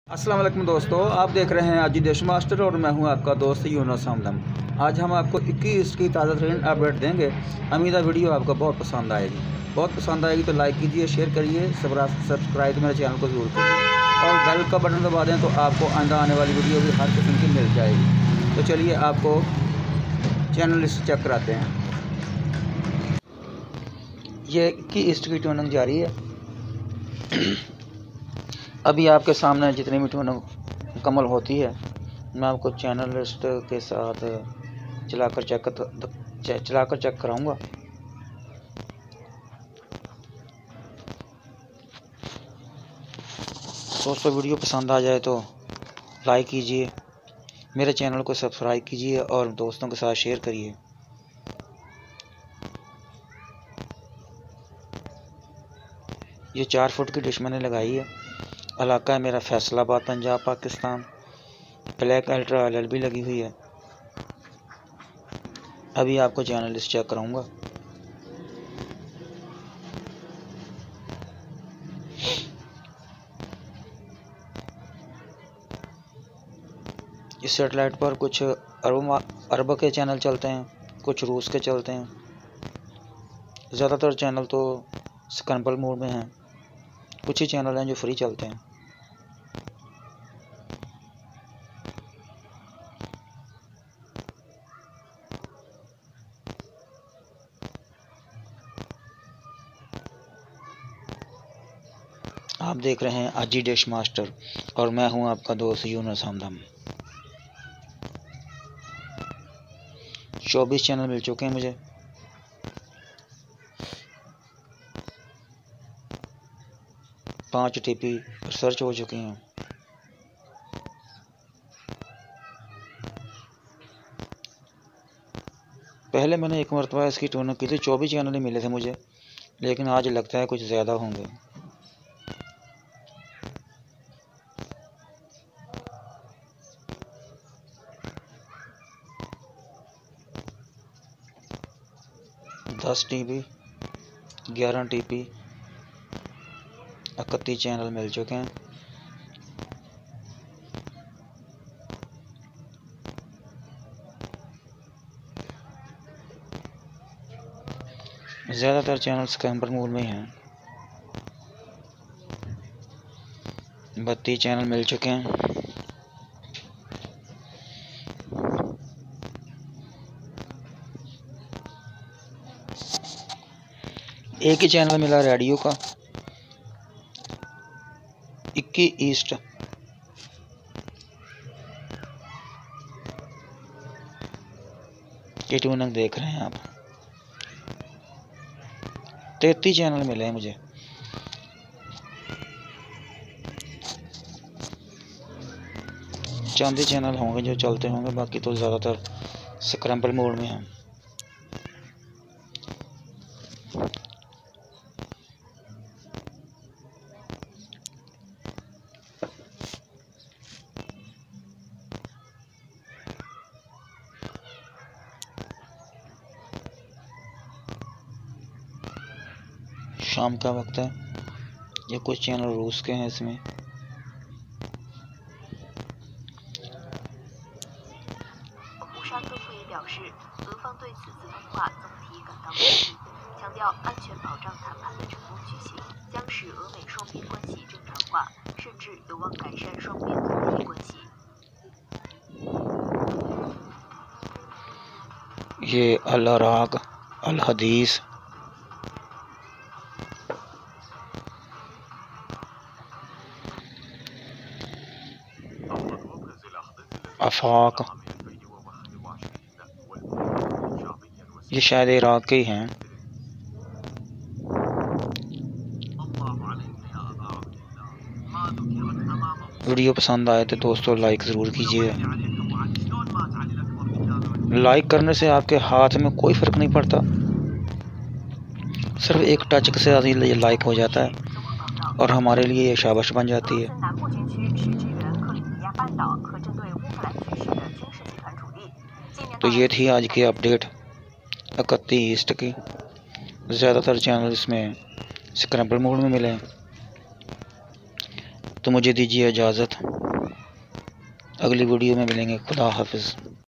अस्सलाम वालेकुम दोस्तों, आप देख रहे हैं आजी देश मास्टर और मैं हूं आपका दोस्त यूनुस हमदम। आज हम आपको 21 की ताज़ा तरीन अपडेट देंगे। उम्मीद है वीडियो आपको बहुत पसंद आएगी तो लाइक कीजिए, शेयर करिए, सब्सक्राइब मेरे चैनल को ज़रूर करिए और बेल का बटन दबा दें तो आपको आइंदा आने वाली वीडियो भी हर किस्म की मिल जाएगी। तो चलिए आपको चैनल लिस्ट चेक कराते हैं। ये 21 की ट्यूनिंग जारी है। अभी आपके सामने जितनी भी ट्यूनिंग मुकम्मल होती है मैं आपको चैनल लिस्ट के साथ चलाकर चेक कराऊंगा। दोस्तों, वीडियो पसंद आ जाए तो लाइक कीजिए, मेरे चैनल को सब्सक्राइब कीजिए और दोस्तों के साथ शेयर करिए। ये 4 फुट की डिश मैंने लगाई है। इलाका है मेरा Faisalabad, Punjab, Pakistan. Black ultra LLB लगी हुई है। अभी आपको चैनल लिस्ट चेक कराऊंगा। इस सेटेलाइट पर कुछ अरब के चैनल चलते हैं, कुछ रूस के चलते हैं। ज़्यादातर चैनल तो स्क्रैम्बल मोड में हैं, कुछ ही चैनल हैं जो फ्री चलते हैं। आप देख रहे हैं आजी डिश मास्टर और मैं हूं आपका दोस्त यूनुस हमदम। 24 चैनल मिल चुके हैं मुझे। पाँच TP सर्च हो चुकी हैं। पहले मैंने एक मरतबा इसकी ट्यूनिंग की थी, 24 चैनल ही मिले थे मुझे, लेकिन आज लगता है कुछ ज़्यादा होंगे। दस TP 11 TP 31 चैनल मिल चुके हैं। ज़्यादातर चैनल स्क्रैम्बल मोड में हैं। 32 चैनल मिल चुके हैं। एक ही चैनल मिला रेडियो का, 21 ईस्ट। ये ट्यूनिंग देख रहे हैं आप। 33 चैनल मिले हैं मुझे। चंद चैनल होंगे जो चलते होंगे, बाकी तो ज़्यादातर स्क्रैम्बल मोड में हैं। शाम का वक्त है। ये कुछ चैनल रूस के हैं इसमें। ये अल अराक अल हदीस, आफाक, ये शायद इराक के ही हैं। वीडियो पसंद आए तो दोस्तों लाइक ज़रूर कीजिए। लाइक करने से आपके हाथ में कोई फ़र्क नहीं पड़ता, सिर्फ एक टच से ये लाइक हो जाता है और हमारे लिए ये शाबाश बन जाती है। तो ये थी आज की अपडेट 31 ईस्ट की। ज़्यादातर चैनल इसमें स्क्रैम्बल मोड में मिले हैं। तो मुझे दीजिए इजाज़त। अगली वीडियो में मिलेंगे। खुदा हाफिज़।